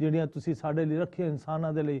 ਜਿਹੜੀਆਂ ਤੁਸੀਂ ਸਾਡੇ ਲਈ ਰੱਖੀਆਂ ਇਨਸਾਨਾਂ ਦੇ ਲਈ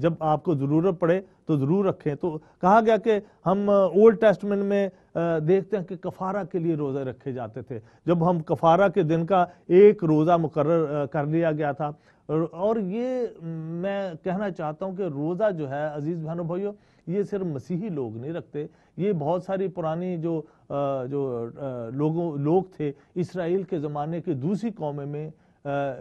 جب آپ کو ضرورت پڑے تو ضرور رکھیں۔ تو کہا گیا کہ ہم اولڈ ٹیسٹمنٹ میں دیکھتے ہیں کہ کفارہ کے لیے روزے رکھے جاتے تھے، جب ہم کفارہ کے دن کا ایک روزہ مقرر کر لیا گیا تھا۔ اور یہ میں کہنا چاہتا ہوں کہ روزہ جو ہے عزیز بہنوں بھائیوں، یہ صرف مسیحی لوگ نہیں رکھتے، یہ بہت ساری پرانی جو لوگ تھے اسرائیل کے زمانے کی دوسری قوموں میں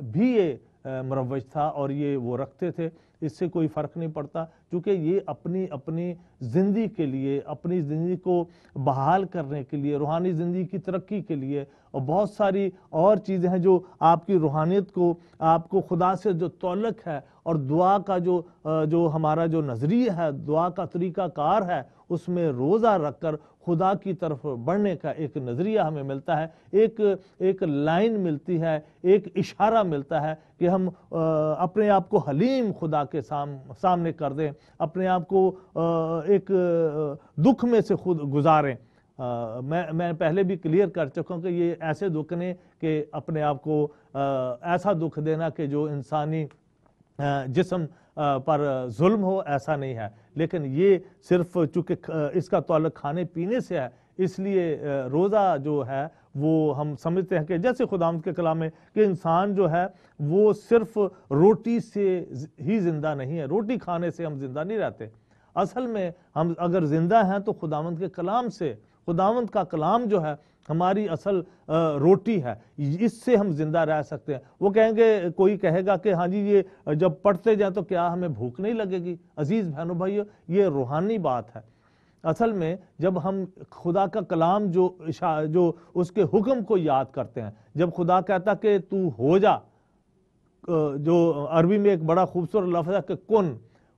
بھی یہ مروج تھا اور یہ وہ رکھتے تھے۔ اس سے کوئی فرق نہیں پڑتا، کیونکہ یہ اپنی زندگی کے لیے، اپنی زندگی کو بحال کرنے کے لیے، روحانی زندگی کی ترقی کے لیے اور بہت ساری اور چیزیں ہیں جو آپ کی روحانیت کو، آپ کو خدا سے جو تعلق ہے اور دعا کا جو ہمارا جو نظریہ ہے، دعا کا طریقہ کار ہے، اس میں روزہ رکھ کر خدا کی طرف بڑھنے کا ایک نظریہ ہمیں ملتا ہے، ایک لائن ملتی ہے، ایک اشارہ ملتا ہے کہ ہم اپنے آپ کو حلیم خدا کے سامنے کر دیں، اپنے آپ کو ایک دکھ میں سے خود گزاریں۔ میں پہلے بھی کلیئر کر چکا ہوں کہ یہ ایسے دکھ نہیں کہ اپنے آپ کو ایسا دکھ دینا کہ جو انسانی جسم پر ظلم ہو، ایسا نہیں ہے، لیکن یہ صرف چونکہ اس کا تعلق کھانے پینے سے ہے، اس لیے روزہ جو ہے وہ ہم سمجھتے ہیں کہ جیسے خداوند کے کلام میں کہ انسان جو ہے وہ صرف روٹی سے ہی زندہ نہیں ہے، روٹی کھانے سے ہم زندہ نہیں رہتے، اصل میں ہم اگر زندہ ہیں تو خداوند کے کلام سے، خداوند کا کلام جو ہے ہماری اصل روٹی ہے، اس سے ہم زندہ رہ سکتے ہیں۔ وہ کہیں گے، کوئی کہے گا کہ ہاں جی یہ جب پڑھتے جائیں تو کیا ہمیں بھوک نہیں لگے گی؟ عزیز بہنوں بھائیو، یہ روحانی بات ہے۔ اصل میں جب ہم خدا کا کلام جو اس کے حکم کو یاد کرتے ہیں، جب خدا کہتا کہ تو ہو جا، جو عربی میں ایک بڑا خوبصورت لفظ ہے کہ کن،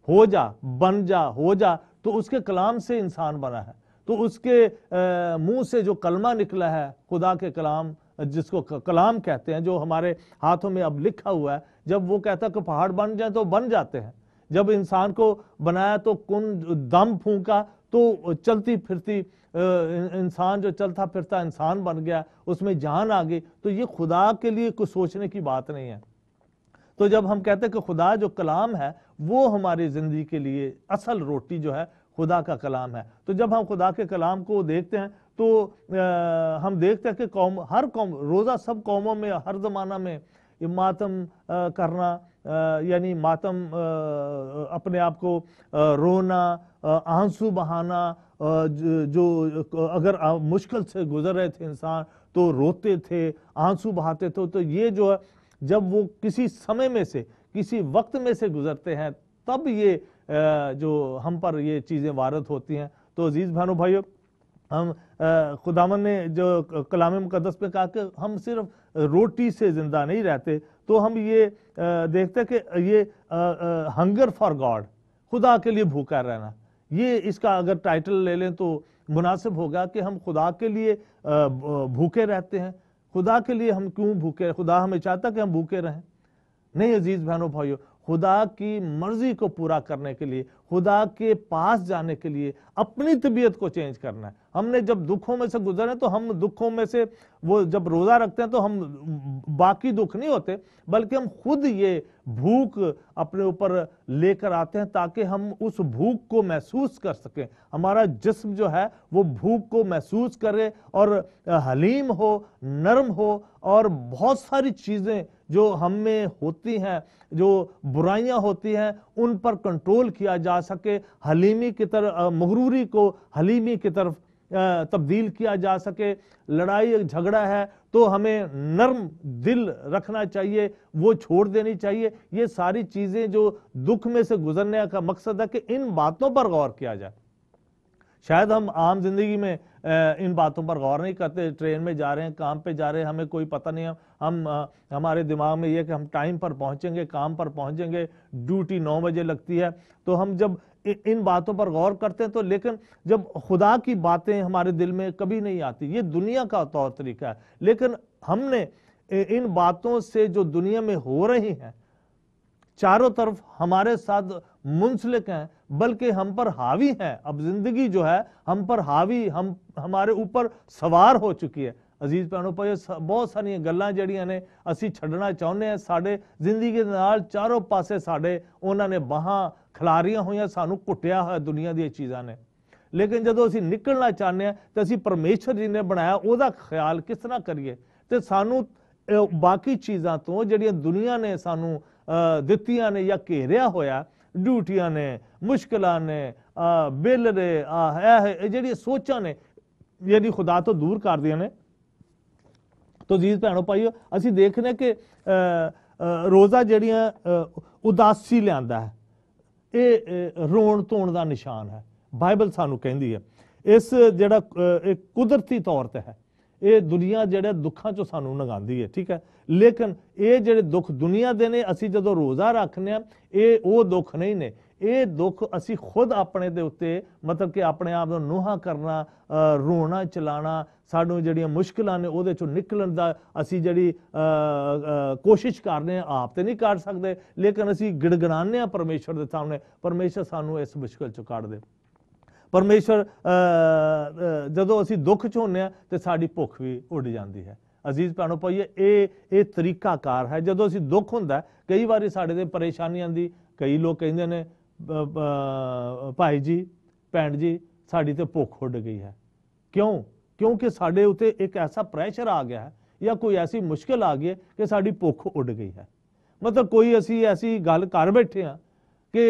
ہو جا، بن جا، ہو جا، تو اس کے کلام سے انسان بنا ہے، تو اس کے منہ سے جو کلمہ نکلا ہے، خدا کے کلام جس کو کلام کہتے ہیں، جو ہمارے ہاتھوں میں اب لکھا ہوا ہے، جب وہ کہتا کہ پہاڑ بن جائیں تو بن جاتے ہیں، جب انسان کو بنایا تو کن دم پھونکا تو چلتی پھرتی انسان، جو چلتا پھرتا انسان بن گیا، اس میں جان آ گئی، تو یہ خدا کے لیے کچھ سوچنے کی بات نہیں ہے۔ تو جب ہم کہتے ہیں کہ خدا جو کلام ہے وہ ہماری زندگی کے لیے اصل روٹی جو ہے خدا کا کلام ہے، تو جب ہم خدا کے کلام کو دیکھتے ہیں تو ہم دیکھتے ہیں کہ ہر قوم، روزہ سب قوموں میں ہر زمانہ میں ماتم کرنا، یعنی ماتم، اپنے آپ کو رونا، آنسو بہانا، جو اگر مشکل سے گزر رہے تھے انسان تو روتے تھے، آنسو بہاتے تھے، تو یہ جو ہے جب وہ کسی سمے میں سے، کسی وقت میں سے گزرتے ہیں تب یہ جو ہم پر یہ چیزیں وارد ہوتی ہیں۔ تو عزیز بہنوں بھائیو، ہم خداوند نے جو کلام مقدس میں کہا کہ ہم صرف روٹی سے زندہ نہیں رہتے، تو ہم یہ دیکھتے ہیں کہ یہ ہنگر فار گاڈ، خدا کے لیے بھوکا رہنا، یہ اس کا اگر ٹائٹل لے لیں تو مناسب ہوگا کہ ہم خدا کے لیے بھوکے رہتے ہیں۔ خدا کے لیے ہم کیوں بھوکے؟ خدا ہمیں چاہتا کہ ہم بھوکے رہیں؟ نہیں عزیز بہنوں بھائیو، خدا کی مرضی کو پورا کرنے کے لیے، خدا کے پاس جانے کے لیے اپنی طبیعت کو چینج کرنا ہے۔ ہم نے جب دکھوں میں سے گزرے تو ہم دکھوں میں سے، وہ جب روزہ رکھتے ہیں تو ہم باقی دکھ نہیں ہوتے، بلکہ ہم خود یہ بھوک اپنے اوپر لے کر آتے ہیں تاکہ ہم اس بھوک کو محسوس کر سکیں، ہمارا جسم جو ہے وہ بھوک کو محسوس کرے اور حلیم ہو، نرم ہو، اور بہت ساری چیزیں جو ہم میں ہوتی ہیں، جو برائیاں ہوتی ہیں، ان پر کنٹرول کیا جا سکے، حلیمی کی طرف، مغروری کو حلیمی کی طرف تبدیل کیا جا سکے۔ لڑائی جھگڑا ہے تو ہمیں نرم دل رکھنا چاہیے، وہ چھوڑ دینی چاہیے۔ یہ ساری چیزیں جو دکھ میں سے گزرنے کا مقصد ہے کہ ان باتوں پر غور کیا جائے۔ شاید ہم عام زندگی میں ان باتوں پر غور نہیں کرتے، ٹرین میں جا رہے ہیں، کام پہ جا رہے ہیں، ہمیں کوئی پتہ نہیں ہے، ہمارے دماغ میں یہ کہ ہم ٹائم پر پہنچیں گے، کام پر پہنچیں گے، ڈیوٹی 9 بجے لگتی ہے، تو ہم جب ان باتوں پر غور کرتے ہیں تو، لیکن جب خدا کی باتیں ہمارے دل میں کبھی نہیں آتی، یہ دنیا کا طور طریقہ ہے، لیکن ہم نے ان باتوں سے جو دنیا میں ہو رہی ہیں، چاروں طرف ہمارے ساتھ منسلک ہیں، بلکہ ہم پر حاوی ہیں، اب زندگی جو ہے ہم پر حاوی، ہمارے اوپر سوار ہو چکی ہے۔ عزیز بہنوں بھائیو، بہت ساری گلاں جڑیاں نے اسی چھڈنا چاہنے ہیں، ساڈے زندگی دے نال چاروں پاسے ساڈے انہاں نے باہاں ਖਿਲਾਰੀਆਂ ਹੋਈਆਂ, ਸਾਨੂੰ ਕੁੱਟਿਆ ਹੋਇਆ ਦੁਨੀਆ ਦੀਆਂ ਚੀਜ਼ਾਂ ਨੇ। ਲੇਕਿਨ ਜਦੋਂ ਅਸੀਂ ਨਿਕਲਣਾ ਚਾਹੁੰਦੇ ਹਾਂ ਤਾਂ ਅਸੀਂ ਪਰਮੇਸ਼ਰ ਜੀ ਨੇ ਬਣਾਇਆ ਉਹਦਾ ਖਿਆਲ ਕਿਸ ਤਰ੍ਹਾਂ ਕਰੀਏ। ਤੇ ਸਾਨੂੰ ਬਾਕੀ ਚੀਜ਼ਾਂ ਤੋਂ ਜਿਹੜੀਆਂ ਦੁਨੀਆ ਨੇ ਸਾਨੂੰ ਦਿੱਤੀਆਂ ਨੇ ਜਾਂ ਘੇਰਿਆ ਹੋਇਆ, ਡਿਊਟੀਆਂ ਨੇ, ਮੁਸ਼ਕਿਲਾਂ ਨੇ, ਬਿੱਲ ਨੇ, ਇਹ ਜਿਹੜੀਆਂ ਸੋਚਾਂ ਨੇ ਜਿਹੜੀ ਖੁਦਾ ਤੋਂ ਦੂਰ ਕਰਦੀਆਂ ਨੇ। ਤੋ ਅਜ਼ੀਜ਼ ਭੈਣੋ ਭਾਈਓ, ਅਸੀਂ ਦੇਖਦੇ ਕਿ ਰੋਜ਼ਾ ਜਿਹੜੀਆਂ ਉਦਾਸੀ ਲਿਆਂਦਾ ਹੈ, ਇਹ ਰੋਣ ਧੋਣ ਦਾ ਨਿਸ਼ਾਨ ਹੈ। ਬਾਈਬਲ ਸਾਨੂੰ ਕਹਿੰਦੀ ਹੈ ਇਸ ਜਿਹੜਾ ਕੁਦਰਤੀ ਤੌਰ ਤੇ ਹੈ, ਇਹ ਦੁਨੀਆ ਜਿਹੜੇ ਦੁੱਖਾਂ ਚੋਂ ਸਾਨੂੰ ਲੰਘਾਉਂਦੀ ਹੈ, ਠੀਕ ਹੈ। ਲੇਕਿਨ ਇਹ ਜਿਹੜੇ ਦੁੱਖ ਦੁਨੀਆ ਦੇ ਨੇ, ਅਸੀਂ ਜਦੋਂ ਰੋਜ਼ਾ ਰੱਖਦੇ ਹਾਂ, ਇਹ ਉਹ ਦੁੱਖ ਨਹੀਂ ਨੇ। ਇਹ ਦੁੱਖ ਅਸੀਂ ਖੁਦ ਆਪਣੇ ਦੇ ਉੱਤੇ ਮਤਲਬ ਕਿ ਆਪਣੇ ਆਪ ਨੂੰ ਨੂੰਹਾਂ ਕਰਨਾ, ਰੋਣਾ ਚਲਾਣਾ, ਸਾਨੂੰ ਜਿਹੜੀਆਂ ਮੁਸ਼ਕਿਲਾਂ ਨੇ ਉਹਦੇ ਚੋਂ ਨਿਕਲਣ ਦਾ ਅਸੀਂ ਜਿਹੜੀ ਕੋਸ਼ਿਸ਼ ਕਰਦੇ ਹਾਂ, ਆਪ ਤੇ ਨਹੀਂ ਕਰ ਸਕਦੇ, ਲੇਕਿਨ ਅਸੀਂ ਗਿੜਗਿੜਾਉਂਦੇ ਹਾਂ ਪਰਮੇਸ਼ਰ ਦੇ ਸਾਹਮਣੇ, ਪਰਮੇਸ਼ਰ ਸਾਨੂੰ ਇਸ ਮੁਸ਼ਕਿਲ ਚੋਂ ਕੱਢ ਦੇ। ਪਰਮੇਸ਼ਰ ਜਦੋਂ ਅਸੀਂ ਦੁੱਖ 'ਚ ਹੁੰਦੇ ਹਾਂ ਤੇ ਸਾਡੀ ਭੁੱਖ ਵੀ ਉੱਡ ਜਾਂਦੀ ਹੈ। ਅਜ਼ੀਜ਼ ਭੈਣੋ ਭਾਈਓ, ਇਹ ਤਰੀਕਾਕਾਰ ਹੈ। ਜਦੋਂ ਅਸੀਂ ਦੁੱਖ ਹੁੰਦਾ, ਕਈ ਵਾਰੀ ਸਾਡੇ ਤੇ ਪਰੇਸ਼ਾਨੀ ਆਉਂਦੀ, ਕਈ ਲੋਕ ਕਹਿੰਦੇ ਨੇ ਭਾਈ ਜੀ, ਭੈਣ ਜੀ, ਸਾਡੀ ਤੇ ਭੁੱਖ ਉੱਡ ਗਈ ਹੈ। ਕਿਉਂ? ਕਿਉਂਕਿ ਸਾਡੇ ਉੱਤੇ ਇੱਕ ਐਸਾ ਪ੍ਰੈਸ਼ਰ ਆ ਗਿਆ ਹੈ ਜਾਂ ਕੋਈ ਐਸੀ ਮੁਸ਼ਕਿਲ ਆ ਗਈ ਹੈ ਕਿ ਸਾਡੀ ਭੁੱਖ ਉੱਡ ਗਈ ਹੈ। ਮਤਲਬ ਕੋਈ ਅਸੀਂ ਐਸੀ ਗੱਲ ਕਰ ਬੈਠੇ ਹਾਂ کہ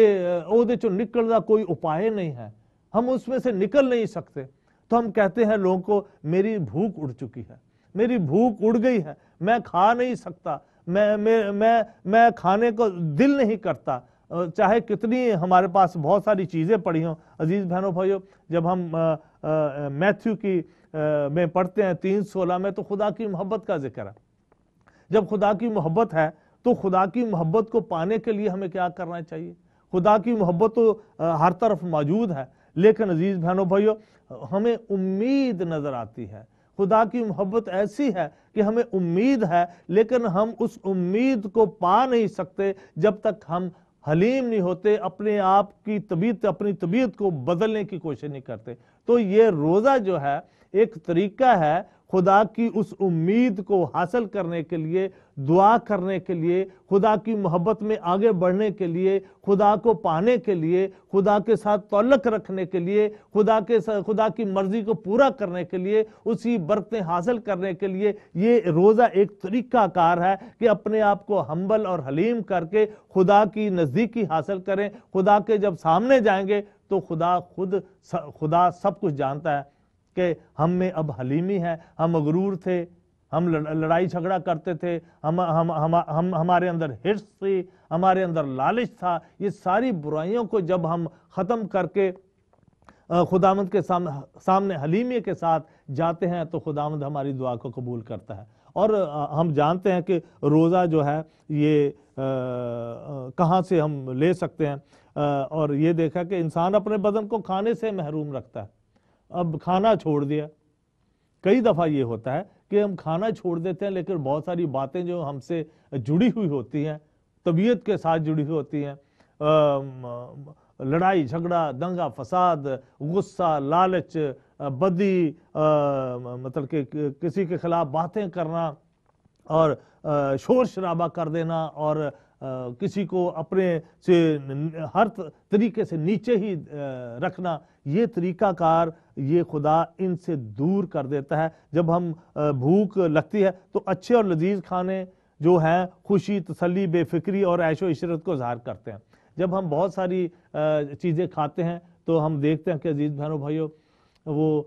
عہدے چو نکل دا کوئی اپائے نہیں ہے، ہم اس میں سے نکل نہیں سکتے، تو ہم کہتے ہیں لوگوں کو میری بھوک اڑ چکی ہے، میری بھوک اڑ گئی ہے، میں کھا نہیں سکتا، میں کھانے کو دل نہیں کرتا، چاہے کتنی ہمارے پاس بہت ساری چیزیں پڑی ہوں۔ عزیز بہنوں بھائیوں، جب ہم میتھیو کی میں پڑھتے ہیں 3:16 میں، تو خدا کی محبت کا ذکر ہے۔ جب خدا کی محبت ہے تو خدا کی محبت کو پانے کے لیے ہمیں کیا کرنا چاہیے؟ خدا کی محبت تو ہر طرف موجود ہے، لیکن عزیز بہنوں بھائیوں ہمیں امید نظر آتی ہے۔ خدا کی محبت ایسی ہے کہ ہمیں امید ہے، لیکن ہم اس امید کو پا نہیں سکتے جب تک ہم حلیم نہیں ہوتے، اپنے آپ کی اپنی طبیعت کو بدلنے کی کوشش نہیں کرتے۔ تو یہ روزہ جو ہے ایک طریقہ ہے خدا کی اس امید کو حاصل کرنے کے لیے، دعا کرنے کے لیے، خدا کی محبت میں آگے بڑھنے کے لیے، خدا کو پانے کے لیے، خدا کے ساتھ تعلق رکھنے کے لیے، خدا کی مرضی کو پورا کرنے کے لیے، اسی برکتیں حاصل کرنے کے لیے یہ روزہ ایک طریقہ کار ہے کہ اپنے آپ کو ہمبل اور حلیم کر کے خدا کی نزدیکی حاصل کریں۔ خدا کے جب سامنے جائیں گے تو خدا سب کچھ جانتا ہے کہ ہم میں اب حلیمی ہے، ہم مغرور تھے، ہم لڑائی جھگڑا کرتے تھے، ہمارے اندر حرص تھی، ہمارے اندر لالچ تھا، یہ ساری برائیوں کو جب ہم ختم کر کے خداوند کے سامنے حلیمی کے ساتھ جاتے ہیں تو خداوند ہماری دعا کو قبول کرتا ہے۔ اور ہم جانتے ہیں کہ روزہ جو ہے یہ کہاں سے ہم لے سکتے ہیں، اور یہ دیکھا کہ انسان اپنے بدن کو کھانے سے محروم رکھتا ہے۔ اب کھانا چھوڑ دیا، کئی دفعہ یہ ہوتا ہے کہ ہم کھانا چھوڑ دیتے ہیں، لیکن بہت ساری باتیں جو ہم سے جڑی ہوئی ہوتی ہیں، طبیعت کے ساتھ جڑی ہوئی ہوتی ہیں، لڑائی جھگڑا، دنگا فساد، غصہ، لالچ، بدی، مطلب کہ کسی کے خلاف باتیں کرنا اور شور شرابہ کر دینا، اور کسی کو اپنے سے ہر طریقے سے نیچے ہی رکھنا، یہ طریقہ کار یہ خدا ان سے دور کر دیتا ہے۔ جب ہم بھوک لگتی ہے تو اچھے اور لذیذ کھانے جو ہیں خوشی، تسلی، بے فکری اور عیش و عشرت کو ظاہر کرتے ہیں۔ جب ہم بہت ساری چیزیں کھاتے ہیں تو ہم دیکھتے ہیں کہ عزیز بہنوں بھائیوں وہ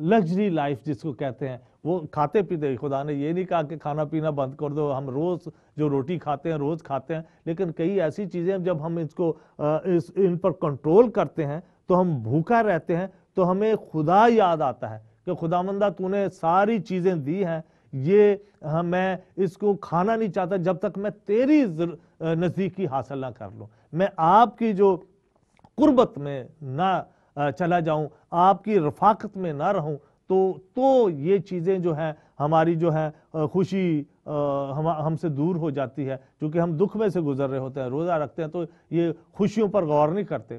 لگژری لائف جس کو کہتے ہیں، وہ کھاتے پیتے، خدا نے یہ نہیں کہا کہ کھانا پینا بند کر دو، ہم روز جو روٹی کھاتے ہیں روز کھاتے ہیں، لیکن کئی ایسی چیزیں جب ہم ان پر کنٹرول کرتے ہیں تو ہم بھوکا رہتے ہیں، تو ہمیں خدا یاد آتا ہے کہ خداوندہ تو نے ساری چیزیں دی ہیں، یہ میں اس کو کھانا نہیں چاہتا جب تک میں تیری نزدیکی حاصل نہ کر لوں، میں آپ کی جو قربت میں نہ چلا جاؤں، آپ کی رفاقت میں نہ رہوں، تو یہ چیزیں جو ہیں ہماری جو ہیں خوشی ہم سے دور ہو جاتی ہے، کیونکہ ہم دکھ میں سے گزر رہے ہوتے ہیں، روزہ رکھتے ہیں تو یہ خوشیوں پر غور نہیں کرتے۔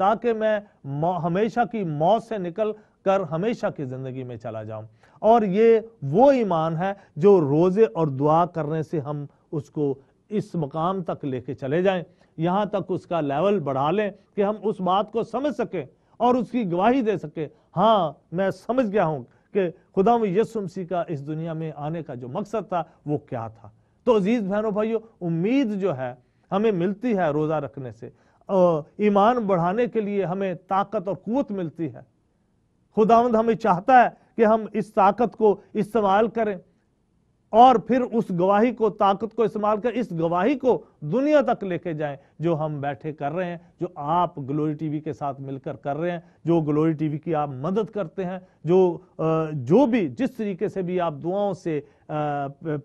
تاکہ میں ہمیشہ کی موت سے نکل کر ہمیشہ کی زندگی میں چلا جاؤں۔ اور یہ وہ ایمان ہے جو روزے اور دعا کرنے سے ہم اس کو اس مقام تک لے کے چلے جائیں، یہاں تک اس کا لیول بڑھا لیں کہ ہم اس بات کو سمجھ سکیں اور اس کی گواہی دے سکیں، ہاں میں سمجھ گیا ہوں کہ خداوند یسوع مسیح کا اس دنیا میں آنے کا جو مقصد تھا وہ کیا تھا۔ تو عزیز بہنوں بھائیو، امید جو ہے ہمیں ملتی ہے روزہ رکھنے سے، ایمان بڑھانے کے لیے ہمیں طاقت اور قوت ملتی ہے۔ خداوند ہمیں چاہتا ہے کہ ہم اس طاقت کو استعمال کریں اور پھر اس گواہی کو، طاقت کو استعمال کر اس گواہی کو دنیا تک لے کے جائیں جو ہم بیٹھے کر رہے ہیں، جو آپ گلوری ٹی وی کے ساتھ مل کر کر رہے ہیں، جو گلوری ٹی وی کی آپ مدد کرتے ہیں، جو بھی جس طریقے سے بھی آپ دعاؤں سے،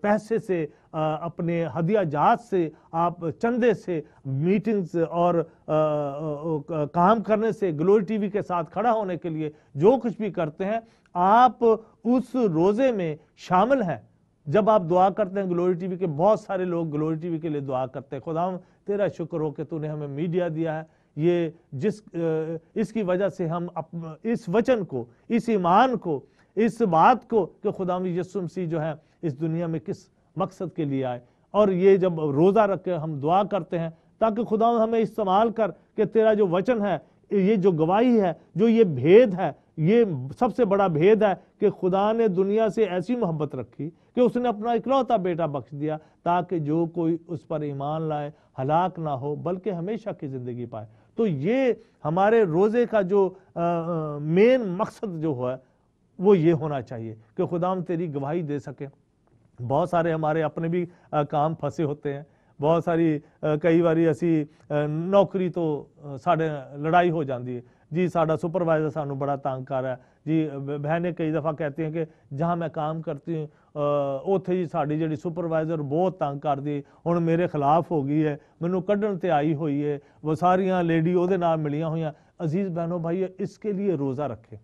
پیسے سے، اپنے ہدیہ جات سے، آپ چندے سے، میٹنگز اور کام کرنے سے، گلوری ٹی وی کے ساتھ کھڑا ہونے کے لیے جو کچھ بھی کرتے ہیں، آپ اس روزے میں شامل ہیں۔ جب آپ دعا کرتے ہیں گلوری ٹی وی کے، بہت سارے لوگ گلوری ٹی وی کے لیے دعا کرتے ہیں، خداوند تیرا شکر ہو کہ تو نے ہمیں میڈیا دیا ہے، یہ اس کی وجہ سے ہم اس وچن کو، اس ایمان کو، اس بات کو کہ خداوند یسوع مسیح جو ہے اس دنیا میں کس مقصد کے لیے آئے، اور یہ جب روزہ رکھ کے ہم دعا کرتے ہیں تاکہ خداوند ہمیں استعمال کر کہ تیرا جو وچن ہے، یہ جو گواہی ہے، جو یہ بھید ہے، یہ سب سے بڑا بھید ہے کہ خدا نے دنیا سے ایسی محبت رکھی کہ اس نے اپنا اکلوتا بیٹا بخش دیا تاکہ جو کوئی اس پر ایمان لائے ہلاک نہ ہو بلکہ ہمیشہ کی زندگی پائے۔ تو یہ ہمارے روزے کا جو مین مقصد جو ہے وہ یہ ہونا چاہیے کہ خداوند تیری گواہی دے سکے۔ بہت سارے ہمارے اپنے بھی کام پھنسے ہوتے ہیں، بہت ساری کئی باری اسی نوکری تو ساڑھے لڑائی ہو جاندی ہے، جی ساڑھا سپروائزر سانو بڑا تنگ کر رہا ہے، جی بہنیں کئی دفعہ کہتی ہیں کہ جہاں میں کام کرتی ہوں اوتھے جی ساڑھی جڑی سپروائزر بہت تنگ کر دی، ہن میرے خلاف ہو گئی ہے، مینوں کڈن تے آئی ہوئی ہے، وہ ساریاں لیڈی او دے نال ملیاں ہوئیاں۔ عزیز بہنوں بھائی، اس کے لیے روزہ رکھیں،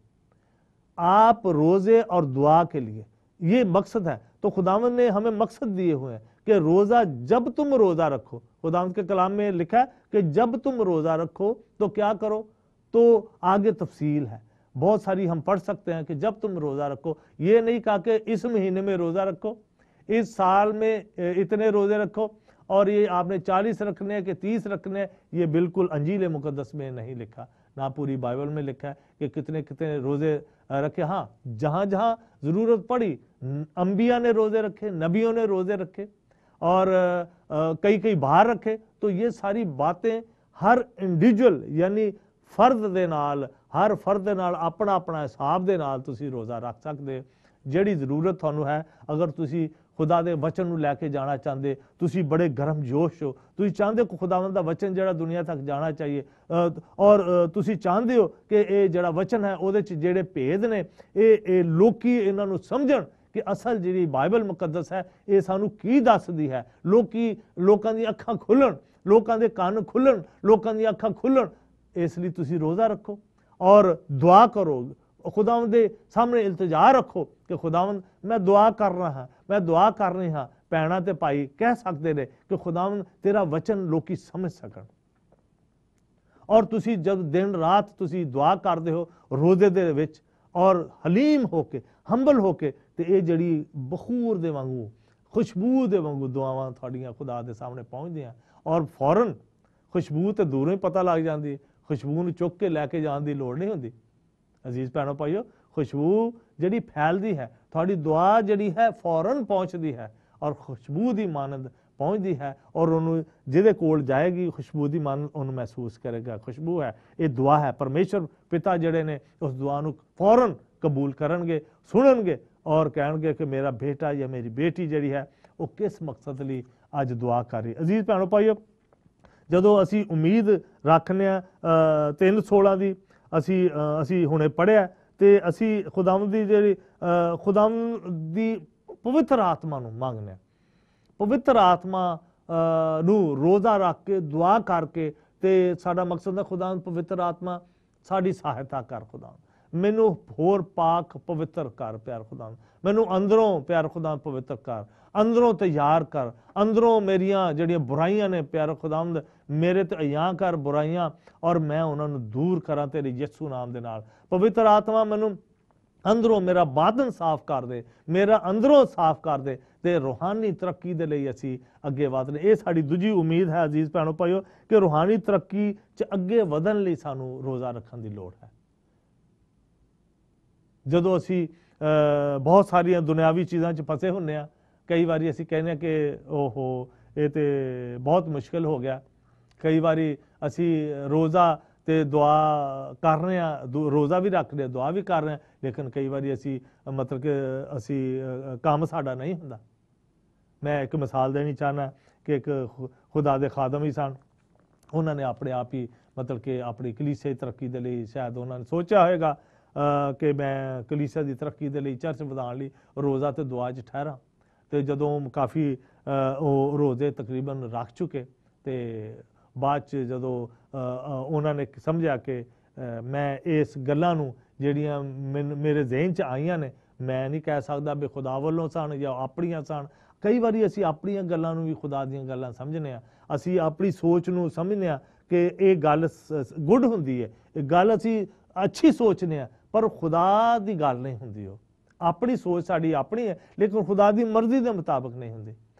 آپ روزے اور دعا کے لیے، یہ مقصد ہے۔ تو خداوند نے ہمیں مقصد دیے ہوئے ہیں کہ روزہ، جب تم روزہ رکھو، خداوند کے کلام میں لکھا ہے کہ جب تم روزہ رکھو تو کیا کرو، تو آگے تفصیل ہے بہت ساری، ہم پڑھ سکتے ہیں کہ جب تم روزہ رکھو، یہ نہیں کہا کہ اس مہینے میں روزہ رکھو، اس سال میں اتنے روزے رکھو، اور یہ آپ نے 40 رکھنے کہ 30 رکھنے، یہ بالکل انجیل مقدس میں نہیں لکھا، نہ پوری بائبل میں لکھا ہے کہ کتنے کتنے روزے رکھے۔ ہاں جہاں جہاں ضرورت پڑی، انبیاء نے روزے رکھے، نبیوں نے روزے رکھے، اور کئی باہر رکھے۔ تو یہ ساری باتیں ہر انڈیویجول یعنی فرد دے نال، ہر فرد دے نال اپنا اپنا حساب دے نال تسی روزہ رکھ سکتے، جیڑی ضرورت تھانوں ہے۔ اگر تسی خدا دے وچن نو لے کے جانا چاہتے، تسی بڑے گرم جوش ہو، تسی چاہتے ہو خداوند دا وچن جڑا دنیا تک جانا چاہیے، اور تسی چاہتے ہو کہ اے جڑا وچن ہے او دے چ جڑے بھید نے اے لوکی انہاں نو سمجھن کہ اصل جڑی بائبل مقدس ہے اے سانو کی دس دی ہے، لوکاں دی اکھاں کھلن، لوکاں دے کان کھلن، لوکاں دی اکھاں کھلن۔ اس لیے تسی روزہ رکھو اور دعا کرو، خداوند دے سامنے التجا رکھو کہ خداوند میں دعا کر رہا ہاں، میں دعا کر رہی ہاں۔ بھیناں تے بھائی کہہ سکتے نے کہ خداوند تیرا وچن لوکی سمجھ سکن، اور تسی جب دن رات تسی دعا کردے ہو روزے دے وچ اور حلیم ہو کے، ہمبل ہو کے، تے اے جڑی بخور دے وانگو، خوشبو دے وانگو دعاواں تھوڑیاں خدا دے سامنے پہنچ دیاں، اور فوراً خوشبو تے دوروں ہی پتہ لگ جاندی، خوشبو نو چک کے لے کے جان دی لوڑ نہیں ہوندی۔ عزیز بھینوں بھائیو، خوشبو جڑی پھیل دی ہے، تھوڑی دعا جڑی ہے فوراً پہنچ دی ہے، اور خوشبو دی مانند پہنچ دی ہے، اور انہوں جدے کول جائے گی خوشبو دی مانند انہوں محسوس کرے گا خوشبو ہے، یہ دعا ہے۔ پرمیشور پتا جڑے نے اس دعا نو فوراً قبول کرن گے، سنن گے، اور کہن گے کہ میرا بیٹا یا میری بیٹی جڑی ہے وہ کس مقصد لی اج دعا کر رہی۔ عزیز بھینوں بھائیو، جدو اسی امید رکھنے 3:16 دی اسی ہنے پڑھیا تے اسی خداوند دی جڑی خداوند دی پوتر آتما نو مانگنے، پوتر آتما نو روزہ رکھ کے دعا کر کے، تے ساڈا مقصد ہے خداوند پوتر آتما ساڈی سہایتا کر، خداوند ਮੈਨੂੰ ਹੋਰ ਪਾਕ ਪਵਿੱਤਰ ਕਰ ਪਿਆਰ ਖੁਦਾ, ਮੈਨੂੰ ਅੰਦਰੋਂ ਪਿਆਰ ਖੁਦਾ ਪਵਿੱਤਰ ਕਰ, ਅੰਦਰੋਂ ਤਿਆਰ ਕਰ, ਅੰਦਰੋਂ ਮੇਰੀਆਂ ਜਿਹੜੀਆਂ ਬੁਰਾਈਆਂ ਨੇ ਪਿਆਰ ਖੁਦਾਵੰਦ ਮੇਰੇ ਤੇ ਅਯਾਂ ਕਰ ਬੁਰਾਈਆਂ, ਔਰ ਮੈਂ ਉਹਨਾਂ ਨੂੰ ਦੂਰ ਕਰਾਂ ਤੇਰੇ ਯਿਸੂ ਨਾਮ ਦੇ ਨਾਲ। ਪਵਿੱਤਰ ਆਤਮਾ ਮੈਨੂੰ ਅੰਦਰੋਂ ਮੇਰਾ ਬਾਦਨ ਸਾਫ਼ ਕਰ ਦੇ, ਮੇਰਾ ਅੰਦਰੋਂ ਸਾਫ਼ ਕਰ ਦੇ, ਤੇ ਰੂਹਾਨੀ ਤਰੱਕੀ ਦੇ ਲਈ ਅਸੀਂ ਅੱਗੇ ਵਧਨੇ। ਇਹ ਸਾਡੀ ਦੂਜੀ ਉਮੀਦ ਹੈ ਅਜ਼ੀਜ਼ ਭੈਣੋ ਭਾਈਓ ਕਿ ਰੂਹਾਨੀ ਤਰੱਕੀ 'ਚ ਅੱਗੇ ਵਧਣ ਲਈ ਸਾਨੂੰ ਰੋਜ਼ਾ ਰੱਖਣ ਦੀ ਲੋੜ ਹੈ। ਜਦੋਂ ਅਸੀਂ ਬਹੁਤ ਸਾਰੀਆਂ ਦੁਨਿਆਵੀ ਚੀਜ਼ਾਂ 'ਚ ਫਸੇ ਹੁੰਦੇ ਹਾਂ, ਕਈ ਵਾਰੀ ਅਸੀਂ ਕਹਿੰਦੇ ਹਾਂ ਕਿ ਓਹੋ ਇਹ ਤੇ ਬਹੁਤ ਮੁਸ਼ਕਿਲ ਹੋ ਗਿਆ। ਕਈ ਵਾਰੀ ਅਸੀਂ ਰੋਜ਼ਾ ਤੇ ਦੁਆ ਕਰ ਰਹੇ ਹਾਂ, ਰੋਜ਼ਾ ਵੀ ਰੱਖ ਰਹੇ, ਦੁਆ ਵੀ ਕਰ ਰਹੇ, ਲੇਕਿਨ ਕਈ ਵਾਰੀ ਅਸੀਂ ਮਤਲਬ ਕਿ ਅਸੀਂ ਕੰਮ ਸਾਡਾ ਨਹੀਂ ਹੁੰਦਾ। ਮੈਂ ਇੱਕ ਮਿਸਾਲ ਦੇਣੀ ਚਾਹੁੰਦਾ ਕਿ ਇੱਕ ਖੁਦਾ ਦੇ ਖਾਦਮ ਹੀ ਸਨ, ਉਹਨਾਂ ਨੇ ਆਪਣੇ ਆਪ ਹੀ ਮਤਲਬ ਕਿ ਆਪਣੀ ਕਲੀਸਿਆ ਦੀ ਤਰੱਕੀ ਦੇ ਲਈ ਸ਼ਾਇਦ ਉਹਨਾਂ ਨੇ ਸੋਚਿਆ ਹੋਏਗਾ ਕਿ ਮੈਂ ਕਲੀਸਿਆ ਦੀ ਤਰੱਕੀ ਦੇ ਲਈ ਚਰਚ ਵਧਾਉਣ ਲਈ ਰੋਜ਼ਾ ਤੇ ਦੁਆ 'ਚ ਠਹਿਰਾਂ। ਤੇ ਜਦੋਂ ਕਾਫੀ ਉਹ ਰੋਜ਼ੇ ਤਕਰੀਬਨ ਰੱਖ ਚੁੱਕੇ ਤੇ ਬਾਅਦ 'ਚ ਜਦੋਂ ਉਹਨਾਂ ਨੇ ਸਮਝਿਆ ਕਿ ਮੈਂ ਇਸ ਗੱਲਾਂ ਨੂੰ ਜਿਹੜੀਆਂ ਮੇਰੇ ਜ਼ਿਹਨ 'ਚ ਆਈਆਂ ਨੇ, ਮੈਂ ਨਹੀਂ ਕਹਿ ਸਕਦਾ ਵੀ ਖੁਦਾ ਵੱਲੋਂ ਸਨ ਜਾਂ ਆਪਣੀਆਂ ਸਨ। ਕਈ ਵਾਰੀ ਅਸੀਂ ਆਪਣੀਆਂ ਗੱਲਾਂ ਨੂੰ ਵੀ ਖੁਦਾ ਦੀਆਂ ਗੱਲਾਂ ਸਮਝਦੇ ਹਾਂ, ਅਸੀਂ ਆਪਣੀ ਸੋਚ ਨੂੰ ਸਮਝਦੇ ਹਾਂ ਕਿ ਇਹ ਗੱਲ ਗੁੱਡ ਹੁੰਦੀ ਹੈ, ਇਹ ਗੱਲ ਅਸੀਂ ਅੱਛੀ ਸੋਚਦੇ ਹਾਂ, ਪਰ ਖੁਦਾ ਦੀ ਗੱਲ ਨਹੀਂ ਹੁੰਦੀ। ਉਹ ਆਪਣੀ ਸੋਚ ਸਾਡੀ ਆਪਣੀ ਹੈ, ਲੇਕਿਨ ਖੁਦਾ ਦੀ ਮਰਜ਼ੀ ਦੇ ਮੁਤਾਬਕ ਨਹੀਂ ਹੁੰਦੀ।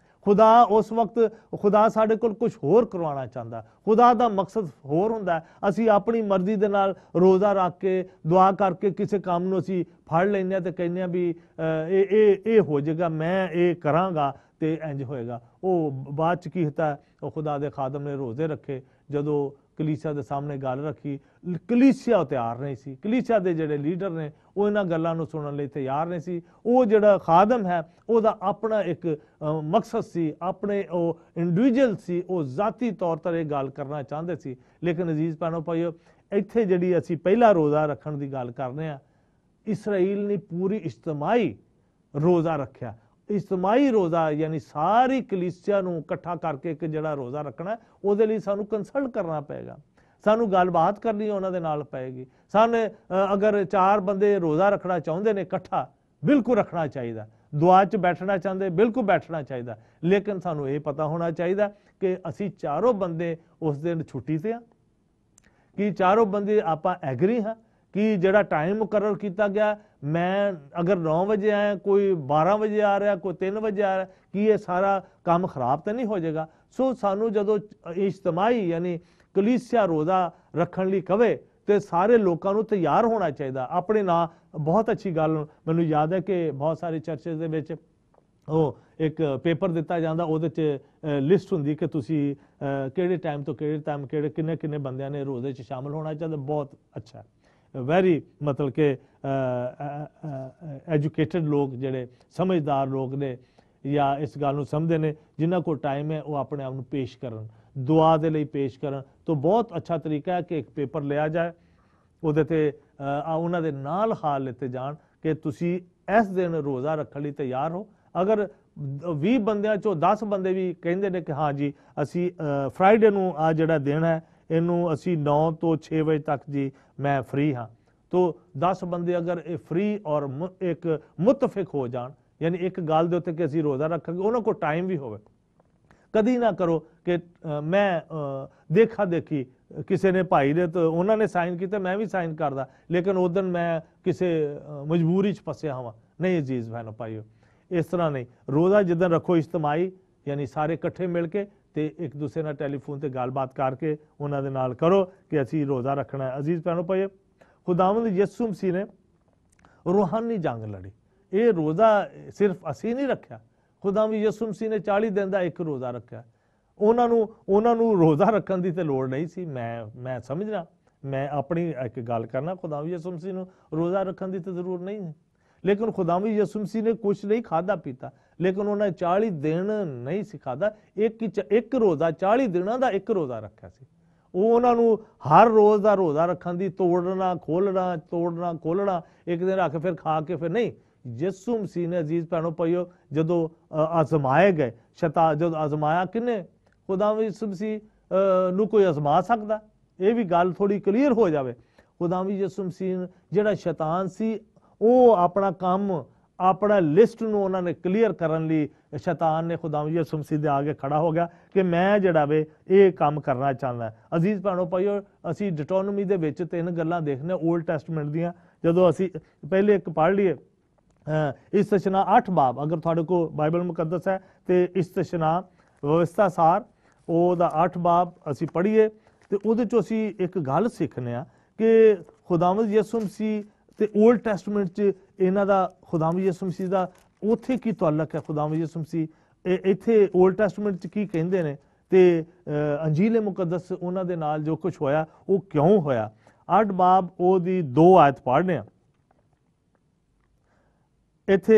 ਖੁਦਾ ਉਸ ਵਕਤ ਖੁਦਾ ਸਾਡੇ ਕੋਲ ਕੁਝ ਹੋਰ ਕਰਵਾਉਣਾ ਚਾਹੁੰਦਾ, ਖੁਦਾ ਦਾ ਮਕਸਦ ਹੋਰ ਹੁੰਦਾ। ਅਸੀਂ ਆਪਣੀ ਮਰਜ਼ੀ ਦੇ ਨਾਲ ਰੋਜ਼ਾ ਰੱਖ ਕੇ ਦੁਆ ਕਰਕੇ ਕਿਸੇ ਕੰਮ ਨੂੰ ਅਸੀਂ ਫੜ ਲੈਂਦੇ ਹਾਂ ਤੇ ਕਹਿੰਦੇ ਹਾਂ ਵੀ ਇਹ ਹੋ ਜਾਏਗਾ, ਮੈਂ ਇਹ ਕਰਾਂਗਾ ਤੇ ਇੰਜ ਹੋਏਗਾ। ਉਹ ਬਾਅਦ 'ਚ ਕੀ ਹੁੰਦਾ, ਉਹ ਖੁਦਾ ਦੇ ਖਾਦਮ ਨੇ ਰੋਜ਼ੇ ਰੱਖੇ, ਜਦੋਂ ਕਲੀਸਿਆ ਦੇ ਸਾਹਮਣੇ ਗੱਲ ਰੱਖੀ, ਕਲੀਸਿਆ ਤਿਆਰ ਨਹੀਂ ਸੀ, ਕਲੀਸਿਆ ਦੇ ਜਿਹੜੇ ਲੀਡਰ ਨੇ ਉਹ ਇਹਨਾਂ ਗੱਲਾਂ ਨੂੰ ਸੁਣਨ ਲਈ ਤਿਆਰ ਨਹੀਂ ਸੀ। ਉਹ ਜਿਹੜਾ ਖਾਦਮ ਹੈ ਉਹਦਾ ਆਪਣਾ ਇੱਕ ਮਕਸਦ ਸੀ, ਆਪਣੇ ਉਹ ਇੰਡੀਵਿਜੂਅਲ ਸੀ, ਉਹ ਜ਼ਾਤੀ ਤੌਰ 'ਤੇ ਇਹ ਗੱਲ ਕਰਨਾ ਚਾਹੁੰਦੇ ਸੀ। ਲੇਕਿਨ ਅਜ਼ੀਜ਼ ਭੈਣੋ ਭਾਈਓ, ਇੱਥੇ ਜਿਹੜੀ ਅਸੀਂ ਪਹਿਲਾ ਰੋਜ਼ਾ ਰੱਖਣ ਦੀ ਗੱਲ ਕਰਨੇ ਆ, ਇਸਰਾਈਲ ਨੇ ਪੂਰੀ ਇਜਤਮਾਈ ਰੋਜ਼ਾ ਰੱਖਿਆ। ਇਜਤਮਾਈ ਰੋਜ਼ਾ ਯਾਨੀ ਸਾਰੀ ਕਲੀਸਿਆ ਨੂੰ ਇਕੱਠਾ ਕਰਕੇ ਇੱਕ ਜਿਹੜਾ ਰੋਜ਼ਾ ਰੱਖਣਾ, ਉਹਦੇ ਲਈ ਸਾਨੂੰ ਕੰਸਲਟ ਕਰਨਾ ਪਏਗਾ, ਸਾਨੂੰ ਗੱਲਬਾਤ ਕਰਨੀ ਉਹਨਾਂ ਦੇ ਨਾਲ ਪਏਗੀ। ਸਾਨੂੰ ਅਗਰ 4 ਬੰਦੇ ਰੋਜ਼ਾ ਰੱਖਣਾ ਚਾਹੁੰਦੇ ਨੇ ਇਕੱਠਾ, ਬਿਲਕੁਲ ਰੱਖਣਾ ਚਾਹੀਦਾ। ਦੁਆ 'ਚ ਬੈਠਣਾ ਚਾਹੁੰਦੇ, ਬਿਲਕੁਲ ਬੈਠਣਾ ਚਾਹੀਦਾ। ਲੇਕਿਨ ਸਾਨੂੰ ਇਹ ਪਤਾ ਹੋਣਾ ਚਾਹੀਦਾ ਕਿ ਅਸੀਂ ਚਾਰੋਂ ਬੰਦੇ ਉਸ ਦਿਨ ਛੁੱਟੀ ਤੇ ਆ, ਕਿ ਚਾਰੋਂ ਬੰਦੇ ਆਪਾਂ ਐਗਰੀ ਹਾਂ ਕਿ ਜਿਹੜਾ ਟਾਈਮ ਮੁਕਰਰ ਕੀਤਾ ਗਿਆ, ਮੈਂ ਅਗਰ 9 ਵਜੇ ਆਇਆ, ਕੋਈ 12 ਵਜੇ ਆ ਰਿਹਾ, ਕੋਈ 3 ਵਜੇ ਆ ਰਿਹਾ, ਕਿ ਇਹ ਸਾਰਾ ਕੰਮ ਖਰਾਬ ਤਾਂ ਨਹੀਂ ਹੋ ਜਾਏਗਾ। ਸੋ ਸਾਨੂੰ ਜਦੋਂ ਇਜਤਮਾਈ ਯਾਨੀ ਕਲੀਸਿਆ ਰੋਜ਼ਾ ਰੱਖਣ ਲਈ ਕਵੇ ਤੇ ਸਾਰੇ ਲੋਕਾਂ ਨੂੰ ਤਿਆਰ ਹੋਣਾ ਚਾਹੀਦਾ ਆਪਣੇ ਨਾਂ। ਬਹੁਤ ਅੱਛੀ ਗੱਲ ਮੈਨੂੰ ਯਾਦ ਹੈ ਕਿ ਬਹੁਤ ਸਾਰੇ ਚਰਚਿਸ ਦੇ ਵਿੱਚ ਉਹ ਇੱਕ ਪੇਪਰ ਦਿੱਤਾ ਜਾਂਦਾ, ਉਹਦੇ 'ਚ ਲਿਸਟ ਹੁੰਦੀ ਕਿ ਤੁਸੀਂ ਕਿਹੜੇ ਟਾਈਮ ਤੋਂ ਕਿਹੜੇ ਟਾਈਮ ਕਿੰਨੇ ਬੰਦਿਆਂ ਨੇ ਰੋਜ਼ੇ 'ਚ ਸ਼ਾਮਲ ਹੋਣਾ ਚਾਹੀਦਾ। ਬਹੁਤ ਅੱਛਾ, ਵੈਰੀ ਮਤਲਬ ਕਿ ਐਜੂਕੇਟਡ ਲੋਕ, ਜਿਹੜੇ ਸਮਝਦਾਰ ਲੋਕ ਨੇ ਜਾਂ ਇਸ ਗੱਲ ਨੂੰ ਸਮਝਦੇ ਨੇ, ਜਿਨ੍ਹਾਂ ਕੋਲ ਟਾਈਮ ਹੈ ਉਹ ਆਪਣੇ ਆਪ ਨੂੰ ਪੇਸ਼ ਕਰਨ, ਦੁਆ ਦੇ ਲਈ ਪੇਸ਼ ਕਰਨ। ਤਾਂ ਬਹੁਤ ਅੱਛਾ ਤਰੀਕਾ ਹੈ ਕਿ ਇੱਕ ਪੇਪਰ ਲਿਆ ਜਾਏ, ਉਹਦੇ 'ਤੇ ਉਹਨਾਂ ਦੇ ਨਾਲ ਹਾਲ ਲਿੱਤੇ ਜਾਣ ਕਿ ਤੁਸੀਂ ਇਸ ਦਿਨ ਰੋਜ਼ਾ ਰੱਖਣ ਲਈ ਤਿਆਰ ਹੋ। ਅਗਰ 20 ਬੰਦਿਆਂ 'ਚੋਂ 10 ਬੰਦੇ ਵੀ ਕਹਿੰਦੇ ਨੇ ਕਿ ਹਾਂ ਜੀ ਅਸੀਂ ਫਰਾਈਡੇ ਨੂੰ ਆ ਜਿਹੜਾ ਦਿਨ ਹੈ ਇਹਨੂੰ ਅਸੀਂ 9 ਤੋਂ 6 ਵਜੇ ਤੱਕ ਜੀ ਮੈਂ ਫ੍ਰੀ ਹਾਂ, ਤਾਂ 10 ਬੰਦੇ ਅਗਰ ਇਹ ਫ੍ਰੀ ਔਰ ਇੱਕ ਮੁਤਫਿਕ ਹੋ ਜਾਣ, ਯਾਨੀ ਇੱਕ ਗੱਲ ਦੇ ਉੱਤੇ ਕਿ ਅਸੀਂ ਰੋਜ਼ਾ ਰੱਖਾਂਗੇ, ਉਹਨਾਂ ਕੋਲ ਟਾਈਮ ਵੀ ਹੋਵੇ। ਕਦੀ ਨਾ ਕਰੋ ਕਿ ਮੈਂ ਦੇਖਾ ਦੇਖੀ ਕਿਸੇ ਨੇ ਭਾਈ ਨੇ ਤਾਂ ਉਹਨਾਂ ਨੇ ਸਾਈਨ ਕੀਤਾ, ਮੈਂ ਵੀ ਸਾਈਨ ਕਰਦਾ, ਲੇਕਿਨ ਉਸ ਦਿਨ ਮੈਂ ਕਿਸੇ ਮਜਬੂਰੀ 'ਚ ਫਸਿਆ ਹਾਂ। ਨਹੀਂ ਅਜ਼ੀਜ਼ ਭੈਣੋ ਭਾਈਓ, ਇਸ ਤਰ੍ਹਾਂ ਨਹੀਂ। ਰੋਜ਼ਾ ਜਿੱਦਣ ਰੱਖੋ ਇਜਤਮਾਈ, ਯਾਨੀ ਸਾਰੇ ਇਕੱਠੇ ਮਿਲ ਕੇ ਤੇ ਇੱਕ ਦੂਸਰੇ ਨਾਲ ਟੈਲੀਫੋਨ ਤੇ ਗੱਲਬਾਤ ਕਰਕੇ ਉਹਨਾਂ ਦੇ ਨਾਲ ਕਰੋ ਕਿ ਅਸੀਂ ਰੋਜ਼ਾ ਰੱਖਣਾ ਹੈ। ਅਜ਼ੀਜ਼ ਭੈਣੋ ਭਾਈਓ, ਖੁਦਾਵੰਦ ਯਿਸੂ ਮਸੀਹ ਨੇ ਰੂਹਾਨੀ ਜੰਗ ਲੜੀ। ਇਹ ਰੋਜ਼ਾ ਸਿਰਫ ਅਸੀਂ ਨਹੀਂ ਰੱਖਿਆ, ਖੁਦਾਵੰਦ ਯਿਸੂ ਮਸੀਹ ਨੇ 40 ਦਿਨ ਦਾ ਇੱਕ ਰੋਜ਼ਾ ਰੱਖਿਆ। ਉਹਨਾਂ ਨੂੰ ਰੋਜ਼ਾ ਰੱਖਣ ਦੀ ਤੇ ਲੋੜ ਨਹੀਂ ਸੀ। ਮੈਂ ਸਮਝਣਾ, ਮੈਂ ਆਪਣੀ ਇੱਕ ਗੱਲ ਕਰਨਾ, ਖੁਦਾਵੰਦ ਯਿਸੂ ਮਸੀਹ ਨੂੰ ਰੋਜ਼ਾ ਰੱਖਣ ਦੀ ਤਾਂ ਜ਼ਰੂਰਤ ਨਹੀਂ ਹੈ। ਲੇਕਿਨ ਖੁਦਾਵੰਦ ਯਿਸੂ ਮਸੀਹ ਨੇ ਕੁਛ ਨਹੀਂ ਖਾਧਾ ਪੀਤਾ, ਲੇਕਿਨ ਉਹਨਾਂ 40 ਦਿਨ ਨਹੀਂ ਸੀ ਖਾਧਾ। ਇੱਕ ਰੋਜ਼ਾ 40 ਦਿਨਾਂ ਦਾ ਇੱਕ ਰੋਜ਼ਾ ਰੱਖਿਆ ਸੀ। ਉਹ ਉਹਨਾਂ ਨੂੰ ਹਰ ਰੋਜ਼ ਦਾ ਰੋਜ਼ਾ ਰੱਖਣ ਦੀ, ਤੋੜਨਾ ਖੋਲਣਾ, ਇੱਕ ਦਿਨ ਰੱਖ ਫਿਰ ਖਾ ਕੇ ਫਿਰ ਨਹੀਂ। ਯਿਸੂ ਮਸੀਹ ਨੇ ਅਜ਼ੀਜ਼ ਭੈਣੋ ਭਾਈਓ ਜਦੋਂ ਆਜ਼ਮਾਏ ਗਏ, ਜਦੋਂ ਆਜ਼ਮਾਇਆ ਕਿੰਨੇ? ਖੁਦਾਵੰਦ ਯਿਸੂ ਮਸੀਹ ਨੂੰ ਕੋਈ ਆਜ਼ਮਾ ਸਕਦਾ? ਇਹ ਵੀ ਗੱਲ ਥੋੜੀ ਕਲੀਅਰ ਹੋ ਜਾਵੇ। ਖੁਦਾਵੰਦ ਯਿਸੂ ਮਸੀਹ ਨੇ ਜਿਹੜਾ ਸ਼ੈਤਾਨ ਸੀ ਉਹ ਆਪਣਾ ਕੰਮ ਆਪਣਾ ਲਿਸਟ ਨੂੰ ਉਹਨਾਂ ਨੇ ਕਲੀਅਰ ਕਰਨ ਲਈ ਸ਼ੈਤਾਨ ਨੇ ਖੁਦਾਵੰਦ ਯਿਸੂ ਮਸੀਹ ਦੇ ਆਗੇ ਖੜਾ ਹੋ ਗਿਆ ਕਿ ਮੈਂ ਜਿਹੜਾ ਵੇ ਇਹ ਕੰਮ ਕਰਨਾ ਚਾਹੁੰਦਾ। ਅਜ਼ੀਜ਼ ਭੈਣੋ ਭਾਈਓ, ਅਸੀਂ ਡਿਟੋਨਮੀ ਦੇ ਵਿੱਚ 3 ਗੱਲਾਂ ਦੇਖਨੇ 올ਡ ਟੈਸਟਮੈਂਟ ਦੀਆਂ। ਜਦੋਂ ਅਸੀਂ ਪਹਿਲੇ ਇੱਕ ਪੜ੍ਹ ਲਈਏ ਇਸਤਸ਼ਨਾ 8 ਬਾਬ, ਅਗਰ ਤੁਹਾਡੇ ਕੋਲ ਬਾਈਬਲ ਮੁਕੱਦਸ ਹੈ ਤੇ ਇਸਤਸ਼ਨਾ ਵਿਵਸਥਾ ਸਾਰ ਉਹਦਾ 8 ਬਾਬ ਅਸੀਂ ਪੜ੍ਹੀਏ ਤੇ ਉਹਦੇ ਚੋਂ ਅਸੀਂ ਇੱਕ ਗੱਲ ਸਿੱਖਨੇ ਆ ਕਿ ਖੁਦਾਵੰਦ ਯਿਸੂ ਮਸੀਹ ਤੇ 올ਡ ਟੈਸਟਮੈਂਟ 'ਚ ਇਹਨਾਂ ਦਾ ਖੁਦਾਵੰਦ ਯਿਸੂ ਮਸੀਹ ਦਾ ਉੱਥੇ ਕੀ ਤਾਲੁਕ ਹੈ। ਖੁਦਾਵੰਦ ਯਿਸੂ ਮਸੀਹ ਇੱਥੇ 올ਡ ਟੈਸਟਮੈਂਟ 'ਚ ਕੀ ਕਹਿੰਦੇ ਨੇ ਤੇ ਅੰਜੀਲ ਮੁਕੱਦਸ ਉਹਨਾਂ ਦੇ ਨਾਲ ਜੋ ਕੁਝ ਹੋਇਆ ਉਹ ਕਿਉਂ ਹੋਇਆ। 8 ਬਾਬ ਉਹਦੀ 2 ਆਇਤ ਪੜ੍ਹਨੇ ਆ। ਇੱਥੇ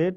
8